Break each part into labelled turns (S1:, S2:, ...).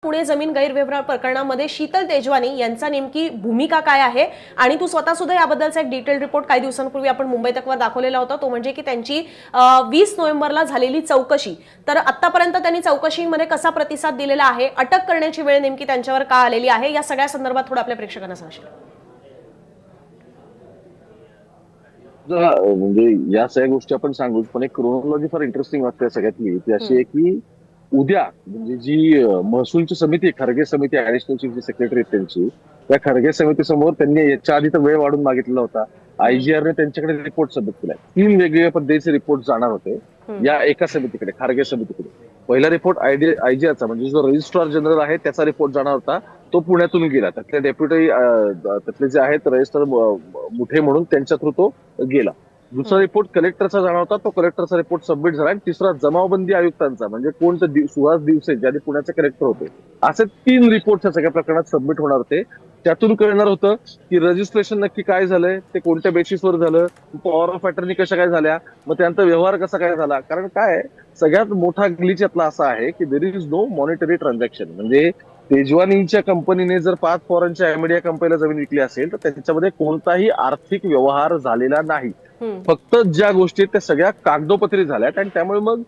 S1: पुणे जमीन गैरव्यवहार प्रकरणामध्ये शीतल तेजवानी यांचा नेमकी भूमिका काय आहे आणि तू स्वतः सुद्धा याबद्दलचा एक डिटेल रिपोर्ट काही दिवसांपूर्वी आपण मुंबई तकवर दाखवलेला होता, तो म्हणजे की त्यांची 20 नोव्हेंबरला झालेली चौकशी. तर आतापर्यंत त्यांनी चौकशीमध्ये कसा प्रतिसाद दिलेला आहे, अटक करण्याची वेळ नेमकी त्यांच्यावर का आलेली आहे, या सगळ्या संदर्भात थोडं आपल्या प्रेक्षकांना सांगशील?
S2: म्हणजे या सगळ्या गोष्टी आपण सांगू, पण एक क्रोनॉलॉजी फार इंटरेस्टिंग वाटते सगळ्यातली. ती अशी आहे की उद्या म्हणजे जी महसूलची समिती, खरगे समिती, ऍडिशनल जी सेक्रेटरी आहेत त्यांची, त्या खरगे समितीसमोर त्यांनी याच्या आधी तर वेळ वाढून मागितलेला होता. आयजीआरने त्यांच्याकडे रिपोर्ट सबमिट केलाय. 3 वेगवेगळ्या पद्धतीचे रिपोर्ट जाणार होते या एका समितीकडे, खारगे समितीकडे. पहिला रिपोर्ट आयजीआरचा म्हणजे जो रजिस्ट्रार जनरल आहे त्याचा रिपोर्ट जाणार होता, तो पुण्यातून गेला. त्यातले डेप्युटी त्यातले जे आहेत रजिस्ट्रार मुठे म्हणून, त्यांच्या थ्रू तो गेला. दुसरा रिपोर्ट कलेक्टरचा जाणार होता, तो कलेक्टरचा रिपोर्ट सबमिट झाला. आणि तिसरा जमावबंदी आयुक्तांचा, म्हणजे कोणतं सुहास दिवसे ज्याने पुण्याचे कलेक्टर होते, असे 3 रिपोर्ट या सगळ्या प्रकरणात सबमिट होणार होते. त्यातून कळणार होतं की रजिस्ट्रेशन नक्की काय झालंय, ते कोणत्या बेसिसवर झालं, पॉवर ऑफ अटर्नी कशा काय झाल्या, मग त्यांचा व्यवहार कसा काय झाला. कारण काय सगळ्यात मोठा ग्लिच यातला असा आहे की there is no monetary transaction. म्हणजे तेजवानीच्या कंपनीने जर 5 फॉरेनच्या अमेडिया कंपनीला जमीन विकली असेल तर त्यांच्यामध्ये कोणताही आर्थिक व्यवहार झालेला नाही. फक्त ज्या गोष्टी आहेत त्या सगळ्या कागदोपत्री झाल्यात. आणि त्यामुळे मग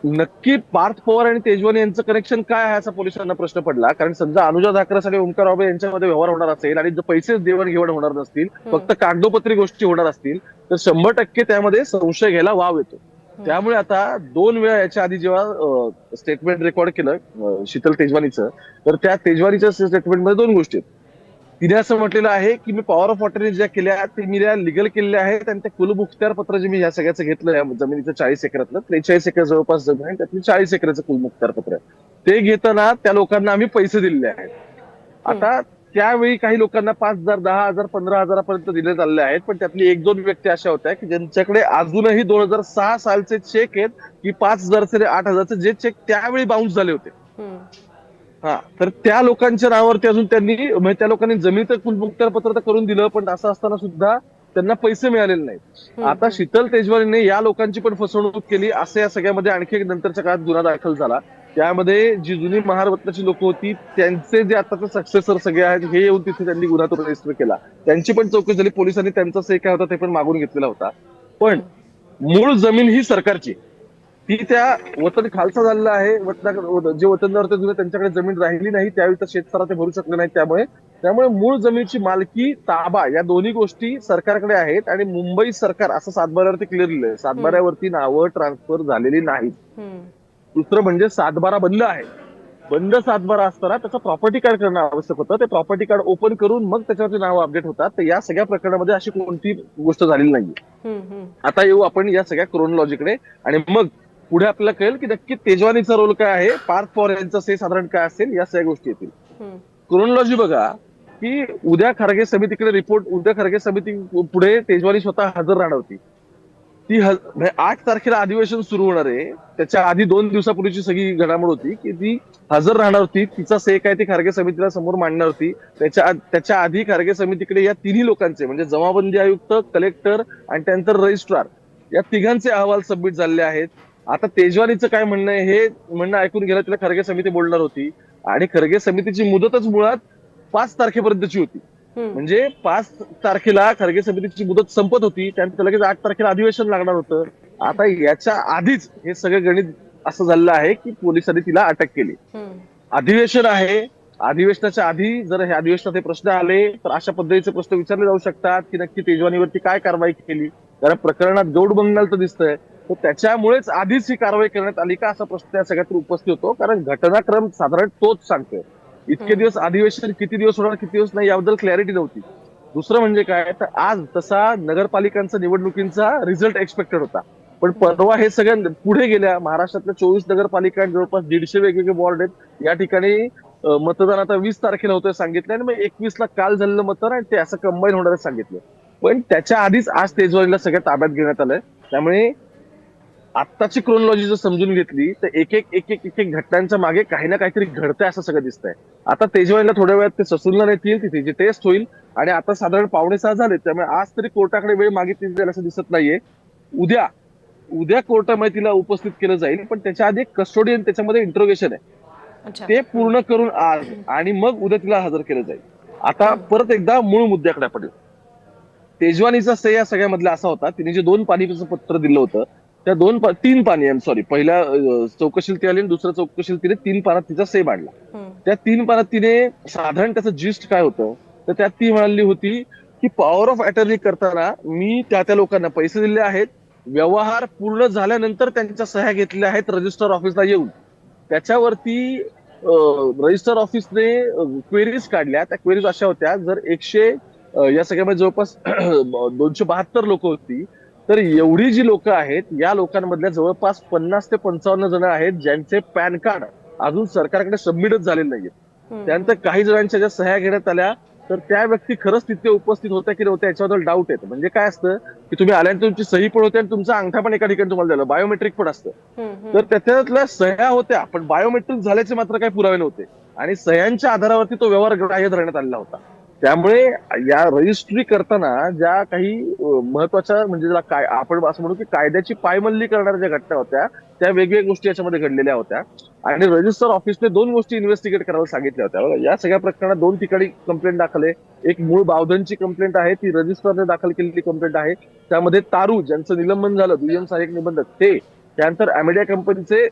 S2: नक्की पार्थ पवार आणि तेजवानी यांचं कनेक्शन काय आहे असा पोलिसांना प्रश्न पडला. कारण समजा अनुजा धाकरस आणि ओंकार बाबे यांच्यामध्ये व्यवहार होणार असेल आणि जर पैसेच देवाणघेवाण होणार नसतील, फक्त कागदोपत्री गोष्टी होणार असतील, तर 100% त्यामध्ये संशय घ्यायला वाव येतो. त्यामुळे आता 2 वेळा याच्या आधी जेव्हा स्टेटमेंट रेकॉर्ड केलं शीतल तेजवानीचं, तर त्या तेजवानीच्या स्टेटमेंटमध्ये 2 गोष्टी आहेत. तिने असं म्हटलेलं आहे की मी पॉवर ऑफ अटर्नी ज्या केल्या ते मी लिगल केलेल्या आहेत, आणि त्या कुलमुखत्यार पत्र जे मी ह्या सगळ्याचं घेतलं, या जमिनीचं 40 एकरातलं 43 एकर जवळपास जमीन आहे, त्यातली 40 एकराचं कुलमुखत्यार पत्र, ते घेताना त्या लोकांना आम्ही पैसे दिलेले आहेत. आता त्यावेळी काही लोकांना 5,000, 10,000, 15,000 दिले चालले आहेत. पण त्यातली 1-2 व्यक्ती अशा होत्या की ज्यांच्याकडे अजूनही 2006 सालचे चेक आहेत की 5,000 ते 8,000चे, जे चेक त्यावेळी बाउन्स झाले होते. तर त्या लोकांच्या नावावरती अजून त्यांनी, म्हणजे त्या लोकांनी जमिनीचं कुलमुखत्यार पत्र तर करून दिलं, पण असं असताना सुद्धा त्यांना पैसे मिळालेले नाहीत. आता शीतल तेजवानीने या लोकांची पण फसवणूक केली, असं या सगळ्यामध्ये आणखी एक नंतरच्या काळात गुन्हा दाखल झाला. त्यामध्ये जी जुनी महारत्नाची लोक होती, त्यांचे जे आताचे सक्सेसर सगळे आहेत, हे येऊन तिथे त्यांनी गुन्हा तो रजिस्टर केला. त्यांची पण चौकशी झाली. पोलिसांनी त्यांचा से काय होता ते पण मागून घेतलेला होता. पण मूळ जमीन ही सरकारची, ती त्या वतन खालसा झालेला आहे. जे वतनदार होते त्यांच्याकडे जमीन राहिली नाही, त्यावेळी तर शेतकऱ्या ते भरू शकले नाही. त्यामुळे मूळ जमिनीची मालकी, ताबा, या दोन्ही गोष्टी सरकारकडे आहेत. आणि मुंबई सरकार असं सातबाऱ्यावरती क्लिअर लिहिलंय, सातबाऱ्यावरती नावं ट्रान्सफर झालेली नाहीत. दुसरं म्हणजे सातबारा बंद आहे. बंद सातबारा असताना त्याचं प्रॉपर्टी कार्ड करणं आवश्यक होतं. ते प्रॉपर्टी कार्ड ओपन करून मग त्याच्यावरती नावं अपडेट होतात. तर या सगळ्या प्रकरणामध्ये अशी कोणती गोष्ट झालेली नाहीये. आता येऊ आपण या सगळ्या क्रोनॉलॉजीकडे, आणि मग पुढे आपल्याला कळेल की नक्की तेजवानीचा रोल काय आहे, पार्थ पवार यांचा से साधारण काय असेल, या सगळ्या गोष्टी येतील. क्रोनॉलॉजी बघा की उद्या खरगे समितीकडे रिपोर्ट, उद्या खरगे समिती पुढे तेजवानी स्वतः हजर राहणार होती. ती 8 तारखेला अधिवेशन सुरू होणार आहे. त्याच्या आधी 2 दिवसापूर्वीची सगळी घडामोड होती की ती हजर राहणार होती. तिचा से काय ती खरगे समितीला समोर मांडणार होती. त्याच्या आधी खरगे समितीकडे या 3 लोकांचे, म्हणजे जमाबंदी आयुक्त, कलेक्टर आणि त्यानंतर रजिस्ट्रार, या 3घांचे अहवाल सबमिट झालेले आहेत. आता तेजवानीचं काय म्हणणं आहे, हे म्हणणं ऐकून गेलं तिला खरगे समिती बोलणार होती. आणि खरगे समितीची मुदतच मुळात 5 तारखेपर्यंतची होती. म्हणजे 5 तारखेला खरगे समितीची मुदत संपत होती, त्यानंतर लगेच 8 तारखेला अधिवेशन लागणार होतं. आता याच्या आधीच हे सगळं गणित असं झालेलं आहे की पोलिसांनी तिला अटक केली. अधिवेशन आहे, अधिवेशनाच्या आधी जर हे अधिवेशनात हे प्रश्न आले तर अशा पद्धतीचे प्रश्न विचारले जाऊ शकतात की नक्की तेजवानीवरती काय कारवाई केली. कारण प्रकरणात गौड बंगालचं दिसतंय, तर त्याच्यामुळेच आधीच ही कारवाई करण्यात आली का, असा प्रश्न या सगळ्यात उपस्थित होतो. कारण घटनाक्रम साधारण तोच सांगतोय. इतके दिवस अधिवेशन किती दिवस होणार, किती दिवस नाही, याबद्दल क्लॅरिटी नव्हती. दुसरं म्हणजे काय, तर आज तसा नगरपालिकांचा निवडणुकींचा रिझल्ट एक्सपेक्टेड होता. पण परवा हे सगळ्या पुढे गेल्या. महाराष्ट्रातल्या 24 नगरपालिका, जवळपास 150 वेगवेगळे वॉर्ड आहेत. या ठिकाणी मतदान आता 20 तारखेला होतं सांगितलं, आणि मग 21ला काल झालेलं मतदान, आणि ते असं कंबाईन होणार सांगितलं. पण त्याच्या आधीच आज तेजवानीला सगळ्या ताब्यात घेण्यात आलंय. त्यामुळे आत्ताची क्रोनॉलॉजी जर समजून घेतली तर एक एक घटनांच्या मागे काही ना काहीतरी घडतंय असं सगळं दिसतंय. आता तेजवानीला थोड्या वेळात ते ससूनला येतील, तिथे जी टेस्ट होईल, आणि आता साधारण 5:45 झाले. त्यामुळे आज तरी कोर्टाकडे वेळ मागितली जाईल असं दिसत नाहीये. उद्या कोर्टामध्ये तिला उपस्थित केलं जाईल, पण त्याच्या आधी एक कस्टोडियन, त्याच्यामध्ये इंट्रोगेशन आहे.
S1: अच्छा.
S2: ते पूर्ण करून आज आणि मग उद्या तिला हजर केलं जाईल. आता परत एकदा मूळ मुद्द्याकडे आपण येऊ. तेजवानीचा सही या सगळ्यामधला असा होता, तिने जे 2 पाणीचं पत्र दिलं होतं, त्या 3 पानी सॉरी, पहिल्या चौकशीला ती आली आणि दुसऱ्या चौकशीला तिने 3 पानात तिचा सही मांडला.
S1: हम्म.
S2: त्या 3 पानात तिने साधारण त्याचं जिस्ट काय होतं, तर त्यात ती म्हणाली होती की पॉवर ऑफ अटर्नी करताना मी त्या लोकांना पैसे दिले आहेत, व्यवहार पूर्ण झाल्यानंतर त्यांच्या सह्या घेतलेल्या आहेत रजिस्टर ऑफिसला येऊन. त्याच्यावरती रजिस्टर ऑफिसने क्वेरीज काढल्या. त्या क्वेरीज अशा होत्या, जर या सगळ्यामध्ये जवळपास 272 लोक होती, तर एवढी जी लोक आहेत या लोकांमधल्या जवळपास 50 ते 55 जण आहेत ज्यांचे पॅन कार्ड अजून सरकारकडे सबमिटच झालेले नाहीये. त्यानंतर काही जणांच्या ज्या सह्या घेण्यात आल्या, तर त्या व्यक्ती खरंच तिथे उपस्थित होत्या की नव्हत्या याच्याबद्दल डाऊट येतं. म्हणजे काय असतं की तुम्ही आल्यानंतर तुमची सही पण होते आणि तुमचा अंगठा पण एका ठिकाणी तुम्हाला दिला, बायोमेट्रिक पण असतं. तर त्याच्यातल्या सह्या होत्या पण बायोमेट्रिक झाल्याचे मात्र काही पुरावे नव्हते आणि सह्यांच्या आधारावरती तो व्यवहार ग्राह्य धरण्यात आलेला होता. त्यामुळे या रजिस्ट्री करताना ज्या काही महत्वाच्या म्हणजे ज्याला काय आपण असं म्हणू की कायद्याची पायमल्ली करणाऱ्या ज्या घटना होत्या, त्या वेगवेगळ्या गोष्टी याच्यामध्ये घडलेल्या होत्या आणि रजिस्टर ऑफिसने 2 गोष्टी इन्व्हेस्टिगेट करायला सांगितल्या होत्या. बघा, या सगळ्या प्रकरणात 2 ठिकाणी कंप्लेंट दाखल आहे. एक मूळ बावधनची कंप्लेंट आहे, ती रजिस्टरने दाखल केलेली कंप्लेंट आहे. त्यामध्ये तारू ज्यांचं निलंबन झालं, दुय्यम सहाय्यक निबंधक ते, त्यानंतर अमेडिया कंपनीचे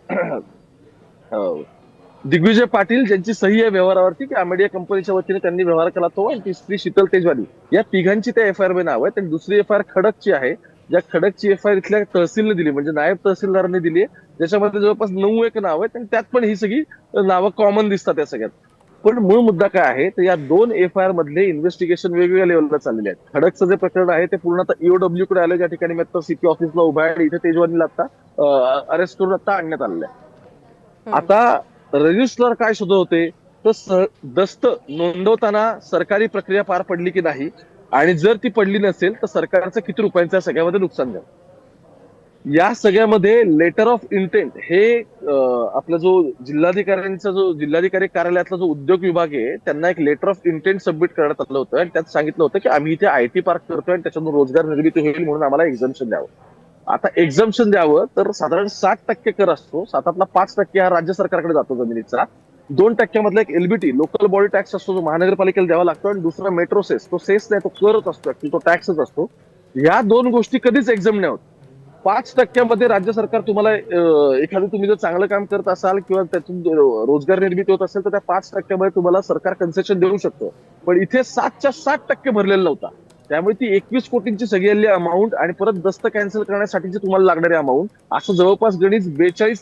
S2: दिग्विजय पाटील ज्यांची सही आहे व्यवहारावरती की अमेडिया कंपनीच्या वतीने त्यांनी व्यवहार केला तो, आणि तिसरी शीतल तेजवानी, या तिघांची त्या एफआयआर मध्ये नाव आहे. आणि दुसरी एफआयआर खडकची आहे, ज्या खडकची एफआयआर इथल्या तहसीलने दिली, म्हणजे नायब तहसीलदारांनी दिली, ज्याच्यामध्ये जवळपास 9 एक नाव आहेत आणि त्यात पण ही सगळी नावं कॉमन दिसतात या सगळ्यात. पण मूळ मुद्दा काय आहे, तर या 2 एफआयआर मधले इन्व्हेस्टिगेशन वेगवेगळ्या लेवलला चाललेले आहेत. खडकचं जे प्रकरण आहे ते पूर्ण आता ईओडब्ल्यू कडे आलं, ज्या ठिकाणी मी आता सीपी ऑफिसला उभा आहे आणि इथे तेजवानीला आता अरेस्ट करून आता आणण्यात आलेलं आहे. आता रजिस्ट्रार काय शोधत होते, तर दस्त नोंदवताना सरकारी प्रक्रिया पार पडली की नाही, आणि जर ती पडली नसेल तर सरकारचं किती रुपयांचं सगळ्यामध्ये नुकसान झालं. या सगळ्यामध्ये लेटर ऑफ इंटेंट हे आपला जो जिल्हाधिकारी कार्यालयातला जो उद्योग विभाग आहे त्यांना एक लेटर ऑफ इंटेंट सबमिट करण्यात आलं होतं आणि त्यात सांगितलं होतं की आम्ही इथे आयटी पार्क करतोय आणि त्याच्यातून रोजगार निर्मिती होईल म्हणून आम्हाला एक्झम्पशन द्यावं. आता एक्झम्पशन द्यावं तर साधारण 60% कर असतो, 7तला 5% हा राज्य सरकारकडे जातो जमिनीचा, 2% एक एलबीटी लोकल बॉडी टॅक्स असतो जो महानगरपालिकेला द्यावा लागतो, आणि दुसरा मेट्रो सेस, तो सेस नाही तो करच असतो, तो टॅक्सच असतो. या 2 गोष्टी कधीच एक्झाम नाही होत. 5% राज्य सरकार तुम्हाला एखादं तुम्ही जर चांगलं काम करत असाल किंवा त्यातून रोजगार निर्मिती होत असेल तर त्या 5% तुम्हाला सरकार कन्सेशन देऊ शकतं. पण इथे 7च्या 60% भरलेला नव्हता. त्यामुळे ती 21 कोटींची सगळी अमाऊंट आणि परत दस्त कॅन्सल करण्यासाठीची तुम्हाला लागणारी अमाऊंट असं जवळपास गणित 42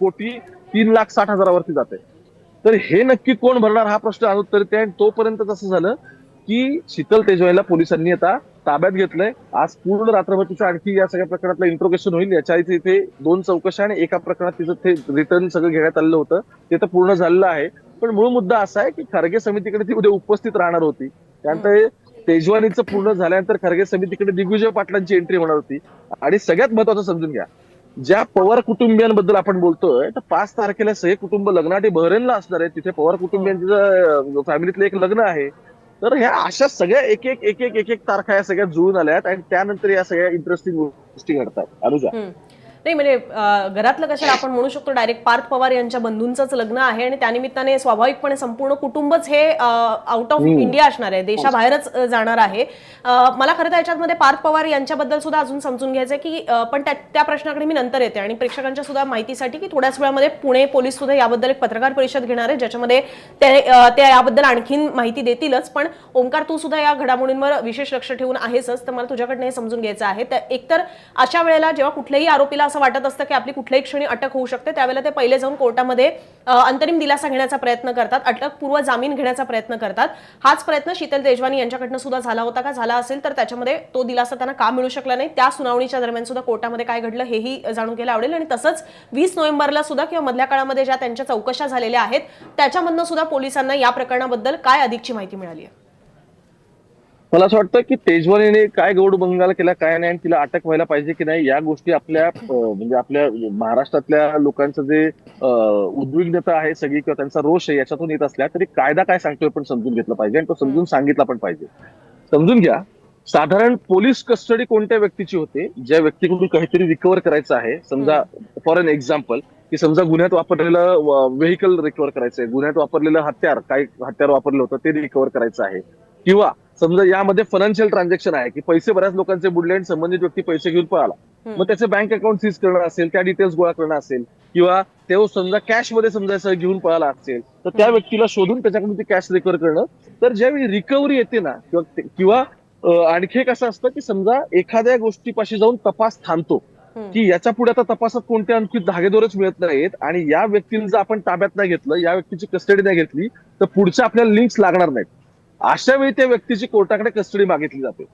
S2: कोटी 3,60,000वरती जाते. तर हे नक्की कोण भरणार हा प्रश्न अनुत्तरित आहे. आणि तोपर्यंत असं झालं की शीतल तेजवानीला पोलिसांनी आता ताब्यात घेतलंय. आज पूर्ण रात्रभर तिचं आणखी या सगळ्या प्रकरणातलं इंट्रोगेशन होईल. याच्या आधी इथे 2 चौकशा आणि एका प्रकरणात तिचं ते रिटर्न सगळं घेण्यात आलेलं होतं, ते तर पूर्ण झालेलं आहे. पण मूळ मुद्दा असा आहे की खरगे समितीकडे ती उद्या उपस्थित राहणार होती. त्यानंतर तेजवानीचं पूर्ण झाल्यानंतर खरगे समितीकडे दिग्विजय पाटलांची एंट्री होणार होती. आणि सगळ्यात महत्वाचं समजून घ्या, ज्या पवार कुटुंबियांबद्दल आपण बोलतोय तर 5 तारखेला सगळे कुटुंब लग्नासाठी बहरेनला असणार आहे. तिथे पवार कुटुंबियांच्या फॅमिलीतलं एक लग्न आहे. तर ह्या अशा सगळ्या एक एक तारखा या सगळ्या जुळून आल्यात आणि त्यानंतर या सगळ्या इंटरेस्टिंग गोष्टी घडतात. अनुजा,
S1: नाही म्हणजे घरातलं कशाला आपण म्हणू शकतो डायरेक्ट पार्थ पवार यांच्या बंधूंचंच लग्न आहे आणि त्यानिमित्ताने स्वाभाविकपणे संपूर्ण कुटुंबच हे आउट ऑफ इंडिया असणार आहे, देशाबाहेरच जाणार आहे. मला खरं तर याच्यामध्ये पार्थ पवार यांच्याबद्दल सुद्धा अजून समजून घ्यायचंय की पण त्या प्रश्नाकडे मी नंतर येते आणि प्रेक्षकांच्या सुद्धा माहितीसाठी की थोड्याच वेळामध्ये पुणे पोलीस सुद्धा याबद्दल एक पत्रकार परिषद घेणार आहे ज्याच्यामध्ये ते याबद्दल आणखीन माहिती देतीलच. पण ओंकार, तू सुद्धा या घडामोडींवर विशेष लक्ष ठेवून आहेसच, तर मला तुझ्याकडनं हे समजून घ्यायचं आहे. तर एकतर अशा वेळेला जेव्हा कुठल्याही आरोपीला असं वाटत असतं की आपली कुठल्याही क्षणी अटक होऊ शकते, त्यावेळेला ते पहिले जाऊन कोर्टामध्ये अंतरिम दिलासा घेण्याचा प्रयत्न करतात, अटकपूर्व जामीन घेण्याचा प्रयत्न करतात. हाच प्रयत्न शीतल तेजवानी यांच्याकडनं सुद्धा झाला होता का? झाला असेल तर त्याच्यामध्ये तो दिलासा त्यांना का मिळू शकला नाही? त्या सुनावणीच्या दरम्यान सुद्धा कोर्टामध्ये काय घडलं हेही जाणून घ्यायला आवडेल. आणि तसंच 20 नोव्हेंबरला सुद्धा किंवा मधल्या काळामध्ये ज्या त्यांच्या चौकशा झालेल्या आहेत त्याच्यामधनं सुद्धा पोलिसांना या प्रकरणाबद्दल काय अधिकची माहिती मिळाली आहे?
S2: मला असं वाटतं की तेजवानीने काय गौडबंगाल केला काय नाही, तिला अटक व्हायला पाहिजे की नाही, या गोष्टी आपल्या म्हणजे आपल्या महाराष्ट्रातल्या लोकांचं जे उद्विग्नता आहे सगळी किंवा त्यांचा रोष आहे याच्यातून येत असल्या तरी कायदा काय सांगतोय पण समजून घेतलं पाहिजे आणि तो समजून सांगितला पण पाहिजे. समजून घ्या, साधारण पोलीस कस्टडी कोणत्या व्यक्तीची होते, ज्या व्यक्तीकडून काहीतरी रिकव्हर करायचं आहे. समजा फॉर एन एक्झाम्पल, की समजा गुन्ह्यात वापरलेलं व्हेकल रिकव्हर करायचं आहे, गुन्ह्यात वापरलेलं हत्यार, काय हत्यार वापरलं होतं ते रिकव्हर करायचं आहे, किंवा समजा यामध्ये फायनान्शियल ट्रान्झॅक्शन आहे, की पैसे बऱ्याच लोकांचे बुडले आणि संबंधित व्यक्ती पैसे घेऊन पळाला, मग त्याचे बँक अकाउंट सीज करणं असेल, त्या डिटेल्स गोळा करणं असेल, किंवा तो समजा कॅश मध्ये समजायचं घेऊन पळाला असेल, तर त्या व्यक्तीला शोधून त्याच्याकडून ती कॅश रिकव्हर करणं. तर ज्यावेळी रिकव्हरी येते ना, किंवा आणखी एक असं असतं की समजा एखाद्या गोष्टीपाशी जाऊन तपास थांबतो, की याच्या पुढे आता तपासात कोणते आणखी धागेदोरच मिळत नाहीत, आणि या व्यक्तीला जर आपण ताब्यात नाही घेतलं, या व्यक्तीची कस्टडी नाही घेतली, तर पुढच्या आपल्याला लिंक्स लागणार नाहीत. अशा वेळी त्या व्यक्तीची कोर्टाकडे कस्टडी मागितली जाते.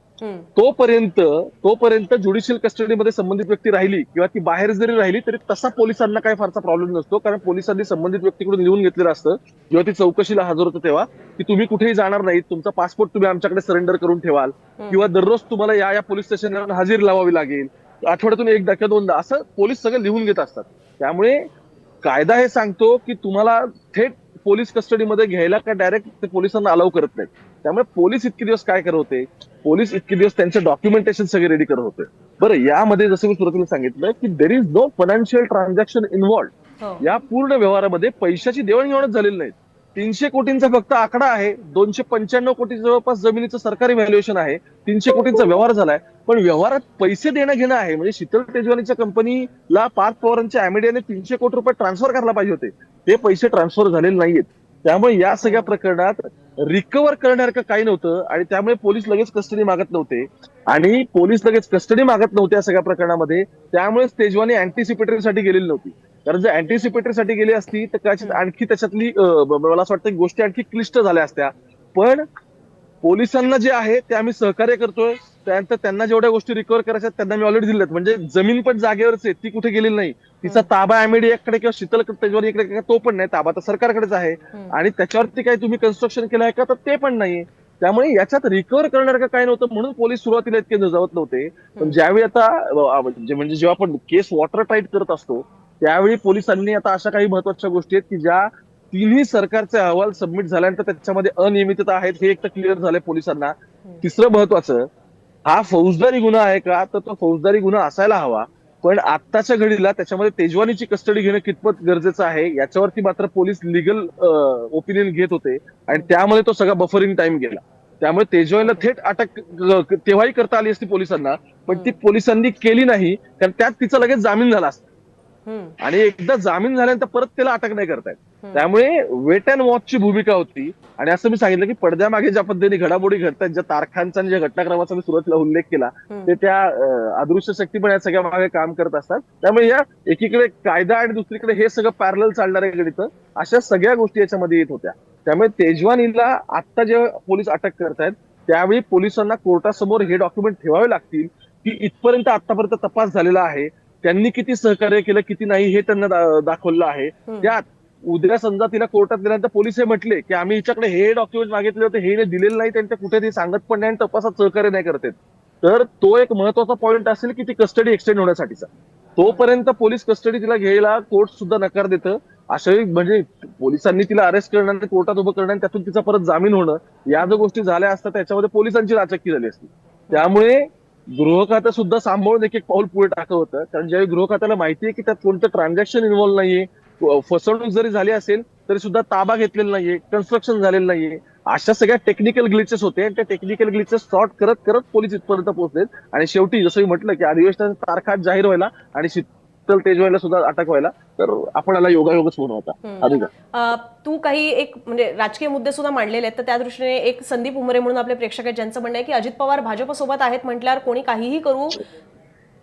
S2: तोपर्यंत ज्युडिशियल कस्टडीमध्ये संबंधित व्यक्ती राहिली किंवा ती बाहेर जरी राहिली तरी तसा पोलिसांना काही फारसा प्रॉब्लेम नसतो, कारण पोलिसांनी संबंधित व्यक्तीकडून लिहून घेतलेलं असतं जेव्हा ती चौकशीला हजर होतं तेव्हा, की तुम्ही कुठेही जाणार नाहीत, तुमचा पासपोर्ट तुम्ही आमच्याकडे सरेंडर करून ठेवाल, किंवा दररोज तुम्हाला या पोलीस स्टेशनला हजेरी लावावी लागेल, आठवड्यातून एकदा किंवा दोनदा, असं पोलीस सगळं लिहून घेत असतात. त्यामुळे कायदा हे सांगतो की तुम्हाला थेट पोलीस कस्टडीमध्ये घ्यायला का डायरेक्ट ते पोलिसांना अलाव करत नाहीत. त्यामुळे पोलीस इतके दिवस काय करत होते, पोलीस इतके दिवस त्यांचे डॉक्युमेंटेशन सगळे रेडी करत होते. बरं, यामध्ये जसं मी सुरुवातीला सांगितलं की there is no financial transaction involved. या पूर्ण व्यवहारामध्ये पैशाची देवाणघेवाणच झालेली नाही. 300 कोटींचा फक्त आकडा आहे, 295 कोटी जवळपास जमिनीचं सरकारी व्हॅल्युएशन आहे, 300 कोटींचा व्यवहार झालाय, पण व्यवहारात पैसे देणं घेणं आहे. म्हणजे शीतल तेजवानीच्या कंपनीला पार्थ पवारांच्या अॅमेडियाने 300 कोटी रुपये ट्रान्सफर करायला पाहिजे होते, ते पैसे ट्रान्सफर झालेले नाहीयेत. त्यामुळे या सगळ्या प्रकरणात रिकव्हर करण्यासारखं काही नव्हतं, आणि त्यामुळे पोलीस लगेच कस्टडी मागत नव्हते, आणि पोलीस लगेच कस्टडी मागत नव्हते या सगळ्या प्रकरणामध्ये. त्यामुळेच तेजवानी अँटिसिपेटरीसाठी गेलेली नव्हती. कारण जर अँटिसिपेटरीसाठी गेली असती तर कदाचित आणखी त्याच्यातली मला असं वाटतं गोष्टी आणखी क्लिष्ट झाल्या असत्या. पण पोलिसांना जे आहे ते आम्ही सहकार्य करतोय. त्यानंतर त्यांना जेवढ्या गोष्टी रिकव्हर करायच्या त्यांना मी ऑलरेडी दिल्यात. म्हणजे जमीन पण जागेवरच आहे, ती कुठे गेलेली नाही. तिचा ताबा अॅमेडियाकडे किंवा शीतल तेजवानीकडे तो पण नाही, ताबा तर सरकारकडेच आहे. आणि त्याच्यावरती काही तुम्ही कन्स्ट्रक्शन केलं आहे का, तर ते पण नाही. त्यामुळे याच्यात रिकव्हर करण्यासारखं काही नव्हतं, म्हणून पोलीस सुरुवातीला इतके झजावत नव्हते. पण ज्यावेळी आता म्हणजे जेव्हा आपण केस वॉटर टाईट करत असतो त्यावेळी पोलिसांनी आता अशा काही महत्वाच्या गोष्टी आहेत की ज्या तिन्ही सरकारचे अहवाल सबमिट झाल्यानंतर त्याच्यामध्ये अनियमितता आहेत हे एक तर क्लिअर झालंय पोलिसांना. तिसरं महत्वाचं, हा फौजदारी गुन्हा आहे का, तर तो फौजदारी गुन्हा असायला हवा, पण आत्ताच्या घडीला त्याच्यामध्ये तेजवानीची कस्टडी घेणं कितपत गरजेचं आहे याच्यावरती मात्र पोलीस लिगल ओपिनियन घेत होते, आणि त्यामुळे तो सगळा बफरिंग टाइम गेला. त्यामुळे तेजवानीला थेट अटक तेव्हाही करता आली असती पोलिसांना, पण ती पोलिसांनी केली नाही, कारण त्यात तिचा लगेच जामीन झाला असता, आणि एकदा जामीन झाल्यानंतर परत त्याला अटक नाही करतायत. त्यामुळे वेट अँड वॉचची भूमिका होती. आणि असं मी सांगितलं की पडद्यामागे ज्या पद्धतीने घडामोडी घडतात, ज्या तारखांचा आणि ज्या घटनाक्रमाचा मी सुरुवातीला उल्लेख केला, ते त्या अदृश्य शक्ती पण या सगळ्या मागे काम करत असतात. त्यामुळे या एकीकडे कायदा आणि दुसरीकडे हे सगळं पॅरलल चालणारे गणित, अशा सगळ्या गोष्टी याच्यामध्ये येत होत्या. त्यामुळे तेजवानीला आता जेव्हा पोलीस अटक करतायत त्यावेळी पोलिसांना कोर्टासमोर हे डॉक्युमेंट ठेवावे लागतील की इथपर्यंत आतापर्यंत तपास झालेला आहे, त्यांनी किती सहकार्य केलं किती नाही हे त्यांना दाखवलं आहे. त्यात उद्या समजा तिला कोर्टात गेल्यानंतर पोलीस हे म्हटले की आम्ही हिच्याकडे हे डॉक्युमेंट मागितले होते, हे दिलेले नाही, त्यांच्या कुठे ते सांगत पण नाही आणि तपासात सहकार्य नाही करतात, तर तो एक महत्वाचा पॉईंट असेल की ती कस्टडी एक्सटेंड होण्यासाठीचा. तोपर्यंत पोलीस कस्टडी तिला घ्यायला कोर्ट सुद्धा नकार देतं. अशा म्हणजे पोलिसांनी तिला अरेस्ट करणं आणि कोर्टात उभं करणं आणि त्यातून तिचा परत जामीन होणं, या ज्या गोष्टी झाल्या असतात त्याच्यामध्ये पोलिसांची नाचक्की झाली असती. त्यामुळे गृह खातं सुद्धा सांभाळून एक एक पाऊल पुढे टाकत होतं, कारण ज्यावेळी गृह खात्याला माहिती आहे की त्यात कोणतं ट्रान्झॅक्शन इन्व्हॉल्व नाहीये, फसवणूक जरी झाली असेल तरी सुद्धा ताबा घेतलेला नाहीये, कन्स्ट्रक्शन झालेलं नाहीये, अशा सगळ्या टेक्निकल ग्लिचेस होते, आणि त्या टेक्निकल ग्लिचेस सॉर्ट करत करत पोलीस इथपर्यंत पोहोचलेत. आणि शेवटी जसं मी म्हटलं की अधिवेशनाच्या तारखा जाहीर व्हायला आणि शीतल तेजवानीला सुद्धा अटक व्हायला, तर आपण याला योगायोगच म्हणू होता.
S1: तू काही एक म्हणजे राजकीय मुद्दे सुद्धा मांडलेले आहेत, तर त्या दृष्टीने एक संदीप उमरे म्हणून आपले प्रेक्षक आहेत ज्यांचं म्हणणं आहे की अजित पवार भाजपसोबत आहेत म्हटल्यावर कोणी काहीही करू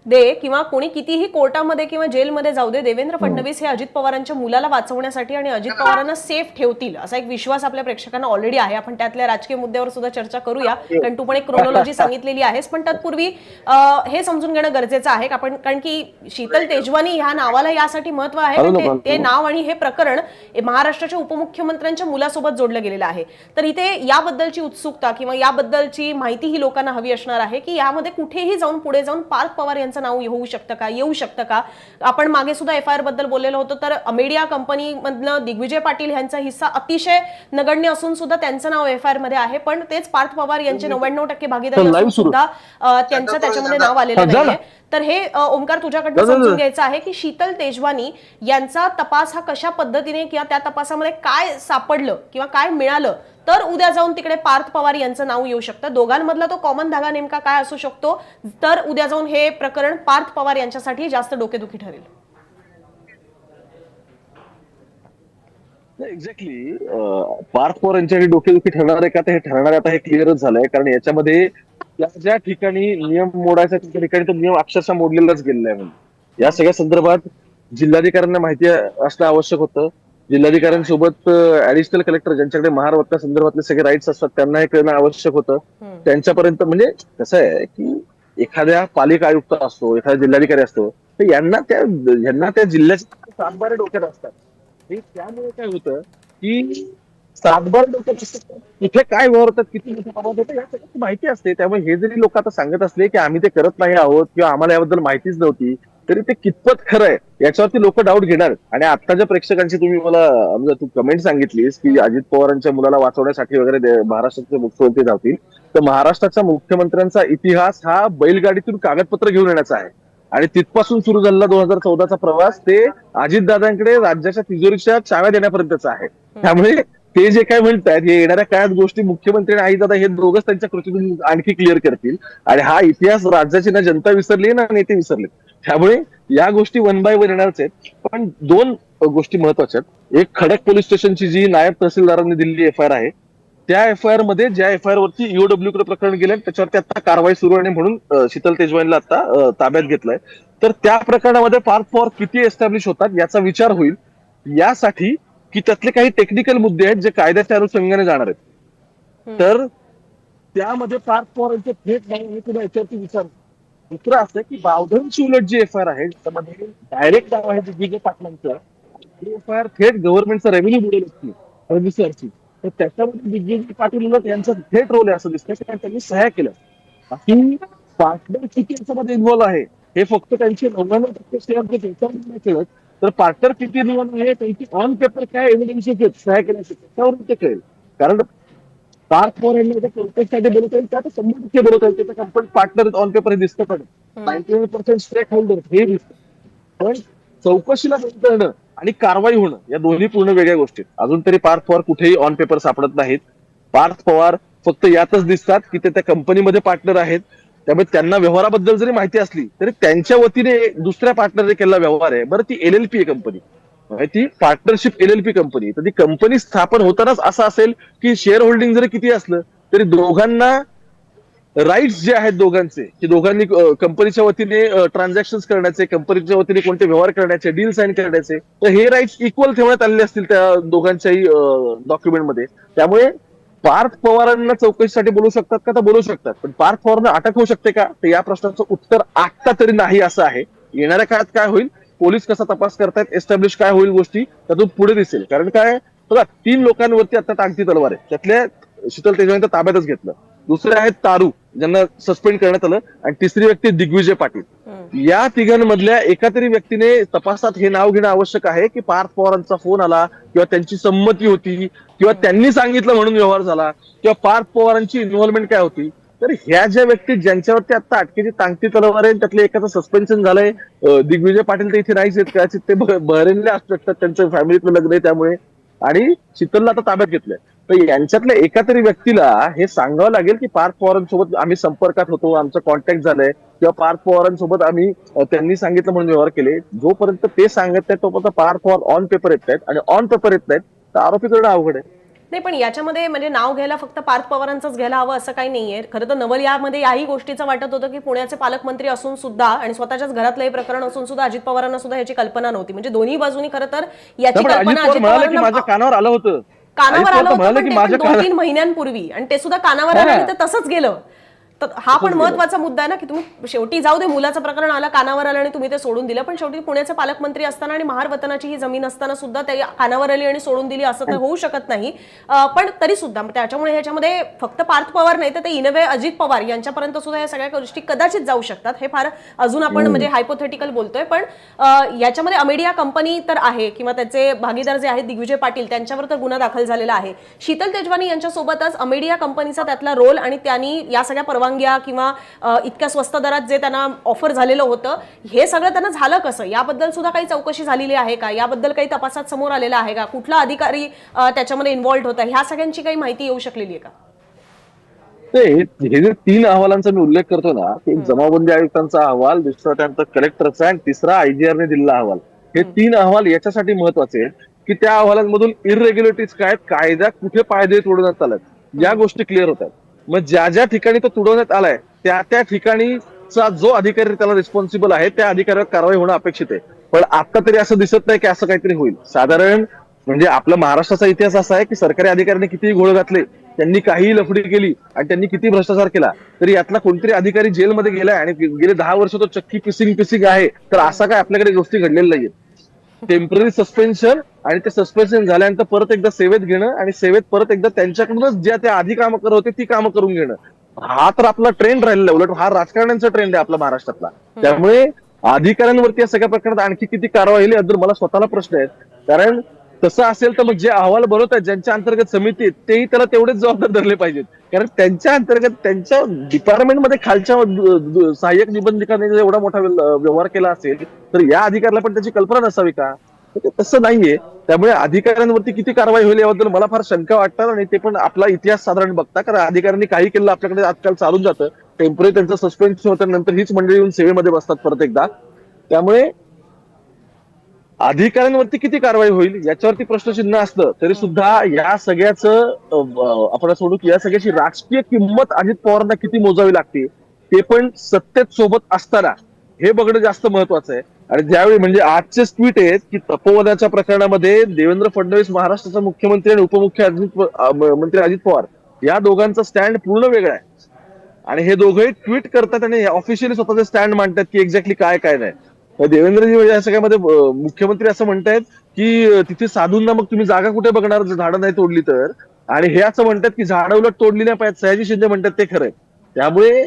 S1: दे किंवा कोणी कितीही कोर्टामध्ये किंवा जेलमध्ये जाऊ दे, देवेंद्र फडणवीस हे अजित पवारांच्या मुलाला वाचवण्यासाठी आणि अजित पवारांना सेफ ठेवतील असा एक विश्वास आपल्या प्रेक्षकांना ऑलरेडी आहे. आपण त्यातल्या राजकीय मुद्द्यावर सुद्धा चर्चा करूया, कारण तू पण एक क्रोनॉलॉजी सांगितलेली आहेस. पण तत्पूर्वी हे समजून घेणं गरजेचं आहे आपण, कारण की शीतल तेजवानी ह्या नावाला यासाठी महत्व आहे कारण ते नाव आणि हे प्रकरण महाराष्ट्राच्या उपमुख्यमंत्र्यांच्या मुलासोबत जोडलं गेलेलं आहे. तर इथे याबद्दलची उत्सुकता किंवा याबद्दलची माहिती ही लोकांना हवी असणार आहे की यामध्ये कुठेही जाऊन पुढे जाऊन पार्थ पवार यांचा यांचं नाव येऊ शकतं का? आपण मागे सुद्धा FIR बद्दल बोललेलो होतो, तर अमेडिया कंपनीमधनं दिग्विजय पाटील यांचा हिस्सा अतिशय नगण्य असून सुद्धा त्यांचं नाव FIR मध्ये आहे, पण तेच पार्थ पवार यांचे 99% भागीदारी असून सुद्धा त्यांचं त्याच्यामध्ये नाव आलेलं नाहीये. तर हे ओमकार तुझ्याकडनं समजून घ्यायचं आहे की शीतल तेजवानी यांचा तपास हा कशा पद्धतीने किंवा त्या तपासामध्ये काय सापडलं किंवा काय मिळालं तर उद्या जाऊन तिकडे पार्थ पवार यांचं नाव येऊ शकतं. दोघांमधला तो कॉमन धागा नेमका काय असू शकतो, तर उद्या जाऊन हे प्रकरण पार्थ पवार यांच्यासाठी जास्त डोकेदुखी ठरेल.
S2: एक्झॅक्टली पार्थ पवार यांच्यासाठी डोकेदुखी ठरणार आहे का, ते हे ठरणार आहे आता, हे क्लिअरच झालंय. कारण याच्यामध्ये ज्या ठिकाणी नियम मोडायचा त्या ठिकाणी तो नियम अक्षरशः मोडलेलाच गेलेला आहे. म्हणजे या सगळ्या संदर्भात जिल्हाधिकाऱ्यांना माहिती असणं आवश्यक होतं. जिल्हाधिकाऱ्यांसोबत ऍडिशनल कलेक्टर ज्यांच्याकडे महारवत्ता संदर्भातले सगळे राईट्स असतात त्यांना हे कळणं आवश्यक होतं. त्यांच्यापर्यंत म्हणजे कसं आहे की एखाद्या पालिका आयुक्त असतो, एखादा जिल्हाधिकारी असतो, तर यांना त्या जिल्ह्याचे सातबारे डोक्यात असतात. त्यामुळे काय होतं की सातबार डोक्यात असतात, कुठे काय व्यवहार होतात, किती मोठे प्रमाणात होतं, या सगळ्याची माहिती असते. त्यामुळे हे जरी लोक आता सांगत असले की आम्ही ते करत नाही आहोत किंवा आम्हाला याबद्दल माहितीच नव्हती, तरी ते कितपत खरं आहे याच्यावरती लोक डाऊट घेणार. आणि आत्ताच्या प्रेक्षकांची तुम्ही मला तू कमेंट सांगितलीस की अजित पवारांच्या मुलाला वाचवण्यासाठी वगैरे महाराष्ट्राचे मुख्यमंत्री धावतील, तर महाराष्ट्राच्या मुख्यमंत्र्यांचा इतिहास हा बैलगाडीतून कागदपत्र घेऊन येण्याचा आहे. आणि तिथपासून सुरू झालेला 2014चा प्रवास ते अजितदादांकडे राज्याच्या तिजोरीच्या चाव्या देण्यापर्यंतचा आहे. त्यामुळे ते जे काय म्हणतात हे येणाऱ्या काळात गोष्टी मुख्यमंत्री आणि अजितदादा हे दोघंच त्यांच्या कृतीतून आणखी क्लिअर करतील. आणि हा इतिहास राज्याची ना जनता विसरली ना नेते विसरले. त्यामुळे या गोष्टी वन बाय वन येणारच आहेत. पण दोन गोष्टी महत्वाच्या आहेत. एक, खडक पोलीस स्टेशनची जी नायब तहसीलदारांनी दिलेली FIR आहे, त्या FIR मध्ये ज्या FIR वरती EOW कडे प्रकरण गेले त्याच्यावरती आता कारवाई सुरू आहे म्हणून शीतल तेजवानीला आता ताब्यात घेतलंय. तर त्या प्रकरणामध्ये पार्थ पवार किती एस्टॅब्लिश होतात याचा विचार होईल, यासाठी की त्यातले काही टेक्निकल मुद्दे आहेत जे कायद्याच्या अनुषंगाने जाणार आहेत. तर त्यामध्ये पार्थ पवारांचे थेट नाव हे तुला याच्यावरती विचार. दुसरं असं की बावधनची उलट जी FIR आहे त्यामध्ये डायरेक्ट नाव आहे दिग्विजय पाटलांचं, FIR थेट गव्हर्नमेंटचा रेव्हेन्यू बुडेल असते रजिस्टरची. तर त्याच्यामध्ये दिग्विजय पाटील उलट यांचा थेट रोल आहे असं दिसतं की त्यांनी सह्या केल्या. बाकी पार्टनर किती याच्यामध्ये इन्व्हॉल्व आहे हे फक्त त्यांचे 99% शेअर त्याच्यावर नाही कळत. तर पार्टनर किती इन्व्हॉल्व आहे, त्यांची ऑन पेपर काय एव्हिडन्स सह्या केल्याचे त्याच्यावरून ते कळेल. कारण पार्थ पवार यांना कोणत्यासाठी बोलत येईल त्या 100% बोलत येईल. त्याच्या कंपनी पार्टनर ऑन पेपर हे दिसतं, पण 99% स्टेक होल्डर हे दिसतं. पण चौकशीला करणं आणि कारवाई होणं या दोन्ही पूर्ण वेगळ्या गोष्टी. अजून तरी पार्थ पवार कुठेही ऑन पेपर सापडत नाहीत. पार्थ पवार फक्त यातच दिसतात की ते त्या कंपनीमध्ये पार्टनर आहेत. त्यामुळे त्यांना व्यवहाराबद्दल जरी माहिती असली तरी त्यांच्या वतीने दुसऱ्या पार्टनरने केलेला व्यवहार आहे. बरं, ती LLP आहे कंपनी, ती पार्टनरशिप LLP कंपनी. तर ती कंपनी स्थापन होतानाच असं असेल की शेअर होल्डिंग जरी किती असलं तरी दोघांना राईट्स जे आहेत दोघांचे, की दोघांनी कंपनीच्या वतीने ट्रान्झॅक्शन करण्याचे, कंपनीच्या वतीने कोणते व्यवहार करण्याचे, डील साईन करण्याचे, तर हे राईट्स इक्वल ठेवण्यात आलेले असतील त्या दोघांच्याही डॉक्युमेंटमध्ये. त्यामुळे पार्थ पवारांना चौकशीसाठी बोलू शकतात का, तर बोलू शकतात. पण पार्थ पवारांना अटक होऊ शकते का, तर या प्रश्नाचं उत्तर आता तरी नाही असं आहे. येणाऱ्या काळात काय होईल, पोलीस कसा तपास करतायत, एस्टॅब्लिश काय होईल गोष्टी त्यातून पुढे दिसेल. कारण काय बघा, 3 लोकांवरती आता टांगती तलवार आहे. त्यातल्या शीतल तेजवानी ताब्यातच घेतलं, दुसरे आहेत तारू ज्यांना सस्पेंड करण्यात आलं, आणि तिसरी व्यक्ती दिग्विजय पाटील. या तिघांमधल्या एका तरी व्यक्तीने तपासात हे नाव घेणं आवश्यक आहे की पार्थ पवारांचा फोन आला किंवा त्यांची संमती होती किंवा त्यांनी सांगितलं म्हणून व्यवहार झाला किंवा पार्थ पवारांची इन्व्हॉल्वमेंट काय होती. तर ह्या ज्या व्यक्ती ज्यांच्यावरती आता अटकेची टांगती तलवार आहे त्यातले एकाचं सस्पेन्शन झालंय, दिग्विजय पाटील तर इथे नाहीच आहेत, कदाचित ते बहरीनला असू शकतात, त्यांचं फॅमिलीतलं लग्न आहे त्यामुळे, आणि शीतलला आता ताब्यात घेतलंय. तर यांच्यातल्या एका तरी व्यक्तीला हे सांगावं लागेल की पार्थ पवारांसोबत आम्ही संपर्कात होतो, आमचं कॉन्टॅक्ट झालंय, किंवा पार्थ पवारांसोबत आम्ही त्यांनी सांगितलं म्हणून व्यवहार केले. जोपर्यंत ते सांगत आहेत तोपर्यंत पार्थ पवार ऑन पेपर येत आहेत, आणि ऑन पेपर येत नाहीत तर आरोपी करणं अवघड आहे.
S1: नाही, पण याच्यामध्ये म्हणजे नाव घ्यायला फक्त पार्थ पवारांचंच घ्यायला हवं असं काही नाहीये. खरं तर नवल यामध्ये याही गोष्टीचं वाटत होतं की पुण्याचे पालकमंत्री असून सुद्धा आणि स्वतःच्याच घरातलं हे प्रकरण असून सुद्धा अजित पवारांना सुद्धा याची कल्पना नव्हती. म्हणजे दोन्ही बाजूनी खरं तर याची कल्पना अजित पवारांना
S2: माझ्या कानावर आलं होतं,
S1: कानावर आलं होतं 2-3 महिन्यांपूर्वी, आणि ते सुद्धा कानावर आलं आणि ते तसंच गेलं. तर हा पण महत्वाचा मुद्दा आहे ना, की तुम्ही शेवटी जाऊ दे, मुलाचं प्रकरण आलं, कानावर आलं आणि तुम्ही ते सोडून दिलं, पण शेवटी पुण्याचे पालकमंत्री असताना आणि महार वतनाची ही जमीन असताना सुद्धा ते कानावर आली आणि सोडून दिली असं तर होऊ शकत नाही. पण तरी सुद्धा त्याच्यामुळे ह्याच्यामध्ये फक्त पार्थ पवार नाही तर ते इनवे अजित पवार यांच्यापर्यंत सुद्धा या सगळ्या गोष्टी कदाचित जाऊ शकतात. हे फार अजून आपण म्हणजे हायपोथेटिकल बोलतोय, पण याच्यामध्ये अमेडिया कंपनी तर आहे किंवा त्याचे भागीदार जे आहेत दिग्विजय पाटील त्यांच्यावर तर गुन्हा दाखल झालेला आहे. शीतल तेजवानी यांच्यासोबतच अमेडिया कंपनीचा त्यातला रोल आणि त्यांनी या सगळ्या परवानग्या किंवा इतक्या स्वस्त दरात जे त्यांना ऑफर झालेलं होतं हे सगळं त्यांना झालं कसं, याबद्दल सुद्धा काही चौकशी झालेली आहे का, याबद्दल काही तपासात समोर आलेला आहे का, कुठला अधिकारी त्याच्यामध्ये इन्व्हॉल्व्ह होता, ह्या सगळ्यांची काही माहिती येऊ शकलेली आहे का?
S2: हे जे 3 अहवालांचा मी उल्लेख करतो ना, एक जमाबंदी आयुक्तांचा अहवाल, दुसरा त्यानंतर कलेक्टरचा आणि तिसरा आयजीआरने दिलेला अहवाल, हे 3 अहवाल याच्यासाठी महत्वाचे आहेत की त्या अहवालांमधून इरेग्युलेटरीज काय आहेत, कायदा कुठे पायदे तोडण्यात आलाय, या गोष्टी क्लिअर होतात. मग ज्या ज्या ठिकाणी तो तुडवण्यात आलाय त्या त्या ठिकाणीचा जो अधिकारी त्याला रिस्पॉन्सिबल आहे त्या अधिकाऱ्यावर कारवाई होणं अपेक्षित आहे. पण आता तरी असं दिसत नाही की असं काहीतरी होईल. साधारण म्हणजे आपला महाराष्ट्राचा इतिहास असा आहे की सरकारी अधिकाऱ्यांनी कितीही घोळ घातले, त्यांनी काहीही लफडी केली आणि त्यांनी किती भ्रष्टाचार केला तरी यातला कोणतरी अधिकारी जेलमध्ये गेलाय आणि गेले 10 वर्ष तो चक्की पिसिंग आहे, तर असा काय आपल्याकडे गोष्टी घडलेल्या नाहीये. टेम्पररी सस्पेन्शन आणि ते सस्पेन्शन झाल्यानंतर परत एकदा सेवेत घेणं आणि सेवेत परत एकदा त्यांच्याकडूनच ज्या त्या आधी कामं करत होते ती कामं करून घेणं, हा तर आपला ट्रेंड राहिलेला. उलट हा राजकारण्यांचा ट्रेंड आहे आपला महाराष्ट्रातला. त्यामुळे अधिकाऱ्यांवरती या सगळ्या प्रकरणात आणखी किती कारवाई होईल याबद्दल मला स्वतःला प्रश्न आहेत. कारण तसं असेल तर मग जे अहवाल बनवतात ज्यांच्या अंतर्गत समिती आहेत तेही त्याला तेवढेच जबाबदार धरले पाहिजेत. कारण त्यांच्या अंतर्गत त्यांच्या डिपार्टमेंटमध्ये खालच्या सहाय्यक निबंधकांनी जर एवढा मोठा व्यवहार केला असेल तर या अधिकाऱ्याला पण त्याची कल्पना नसावी का? ते तसं नाहीये. त्यामुळे अधिकाऱ्यांवरती किती कारवाई होईल याबद्दल मला फार शंका वाटतात आणि ते पण आपला इतिहास साधारण बघता, कारण अधिकाऱ्यांनी काही केलं आपल्याकडे आजकाल चालून जातं. टेम्पररी त्यांचं सस्पेन्शन होतं, नंतर हीच मंडळी येऊन सेवेमध्ये बसतात परत एकदा. त्यामुळे अधिकाऱ्यांवरती किती कारवाई होईल याच्यावरती प्रश्नचिन्ह असलं तरी सुद्धा या सगळ्याचं आपण सोडू की या सगळ्याची राजकीय किंमत अजित पवारांना किती मोजावी लागते ते पण सत्तेत सोबत असताना हे बघणं जास्त महत्वाचं आहे. आणि ज्यावेळी म्हणजे आजचेच ट्विट आहेत की तपोवनाच्या प्रकरणामध्ये देवेंद्र फडणवीस महाराष्ट्राचा मुख्यमंत्री आणि उपमुख्यमंत्री अजित पवार या दोघांचा स्टँड पूर्ण वेगळा आहे. आणि हे दोघंही ट्विट करतात आणि ऑफिशियली स्वतःचे स्टँड मांडतात की एक्झॅक्टली काय काय नाही. देवेंद्रजी म्हणजे या सगळ्यामध्ये मुख्यमंत्री असं म्हणतायत की तिथे साधूंना मग तुम्ही जागा कुठे बघणार झाडं नाही तोडली तर, आणि हे असं म्हणतात की झाडं उलट तोडली नाही पाहिजे. सयाजी शिंदे म्हणतात ते खरंय. त्यामुळे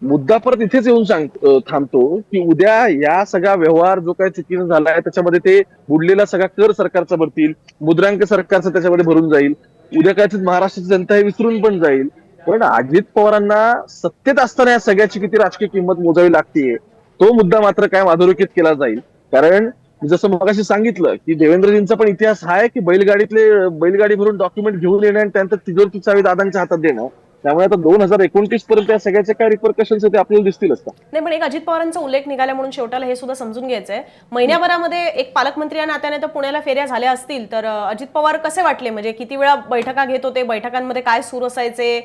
S2: मुद्दा परत इथेच येऊन थांबतो की उद्या या सगळा व्यवहार जो काही चुकीनं झालाय त्याच्यामध्ये ते बुडलेला सगळा कर सरकारचा भरतील, मुद्रांक सरकारचं त्याच्यामध्ये भरून जाईल, उद्या कदाचित महाराष्ट्राची जनता हे विसरून पण जाईल. पण अजित पवारांना सत्तेत असताना या सगळ्याची किती राजकीय किंमत मोजावी लागते तो मुद्दा मात्र काय अधोरेखित केला जाईल. कारण जसं मगाशी सांगितलं की देवेंद्रजींचा पण इतिहास हा आहे की बैलगाडी भरून डॉक्युमेंट घेऊन येणं आणि त्यानंतर तिजोरीची चावी दादांच्या हातात देणं. त्यामुळे आता 2029 पर्यंत या सगळ्याचे काय रिपरकशन्स ते आपल्याला दिसतीलच का?
S1: नाही, पण एक अजित पवारांचा उल्लेख निघाला म्हणून शेवटाला हे सुद्धा समजून घ्यायचंय. महिन्याभरामध्ये एक पालकमंत्री या नात्याने तर पुण्याला फेऱ्या झाल्या असतील, तर अजित पवार कसे वाटले, म्हणजे किती वेळा बैठका घेत होते, बैठकांमध्ये काय सूर असायचे,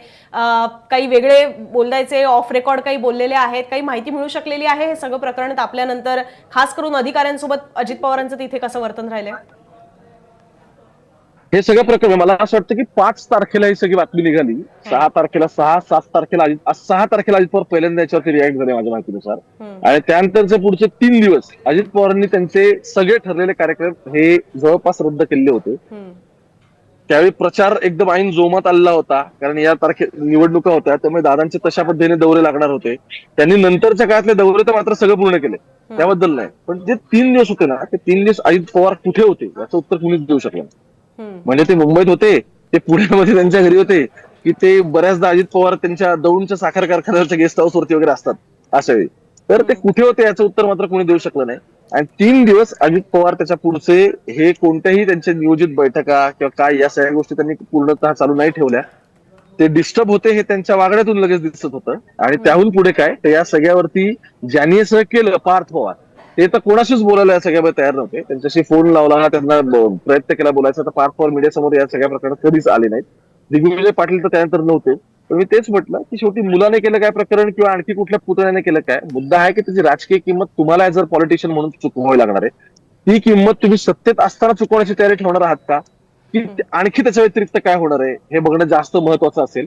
S1: काही वेगळे बोलायचे, ऑफ रेकॉर्ड काही बोललेले आहेत, काही माहिती मिळू शकलेली आहे हे सगळं प्रकरण तापल्यानंतर, खास करून अधिकाऱ्यांसोबत अजित पवारांचं तिथे कसं वर्तन राहिलंय?
S2: हे सगळं प्रकरण मला असं वाटतं की 5 तारखेला ही सगळी बातमी निघाली. 6 तारखेला 7 तारखेला 6 तारखेला अजित पवार पहिल्यांदा याच्यावरती रिॲक्ट झाले माझ्या माहितीनुसार. आणि त्यानंतरचे पुढचे 3 दिवस अजित पवारांनी त्यांचे सगळे ठरलेले कार्यक्रम हे जवळपास रद्द केले होते. त्यावेळी प्रचार एकदम ऐन जोमात आलेला होता, कारण या निवडणुका होत्या, त्यामुळे दादांचे तशा पद्धतीने दौरे लागणार होते. त्यांनी नंतरच्या काळातले दौरे तर मात्र सगळं पूर्ण केले, त्याबद्दल नाही. पण जे 3 दिवस होते ना, ते 3 दिवस अजित पवार कुठे होते याचं उत्तर कुणीच देऊ शकलं नाही. म्हणजे ते मुंबईत होते, ते पुण्यामध्ये त्यांच्या घरी होते, की ते बऱ्याचदा अजित पवार त्यांच्या दौंडच्या साखर कारखान्याच्या गेस्ट हाऊस वरती वगैरे असतात अशा वेळी. तर ते कुठे होते याचं उत्तर मात्र कोणी देऊ शकलं नाही. आणि 3 दिवस अजित पवार त्याच्या पुढचे हे कोणत्याही त्यांच्या नियोजित बैठका किंवा काय या सगळ्या गोष्टी त्यांनी पूर्णतः चालू नाही ठेवल्या. ते डिस्टर्ब होते हे त्यांच्या वागण्यातून लगेच दिसत होतं. आणि त्याहून पुढे काय, तर या सगळ्यावरती ज्यांनी हे सगळं केलं पार्थ पवार, ते तर कोणाशीच बोलायला या सगळ्यामध्ये तयार नव्हते. त्यांच्याशी फोन लावला, त्यांना प्रयत्न केला बोलायचा, तर पार्थ पवार मीडियासमोर या सगळ्या प्रकरणात कधीच आले नाहीत. दिग्विजय पाटील तर त्यानंतर नव्हते. पण मी तेच म्हटलं की शेवटी मुलाने केलं काय प्रकरण किंवा आणखी कुठल्या पुतण्याने केलं काय, मुद्दा आहे की त्याची राजकीय किंमत तुम्हाला जर पॉलिटिशियन म्हणून चुकवावी लागणार आहे, ती किंमत तुम्ही सत्तेत असताना चुकवण्याची तयारी ठेवणार आहात का, की आणखी त्याच्या व्यतिरिक्त काय होणार आहे हे बघणं जास्त महत्वाचं असेल.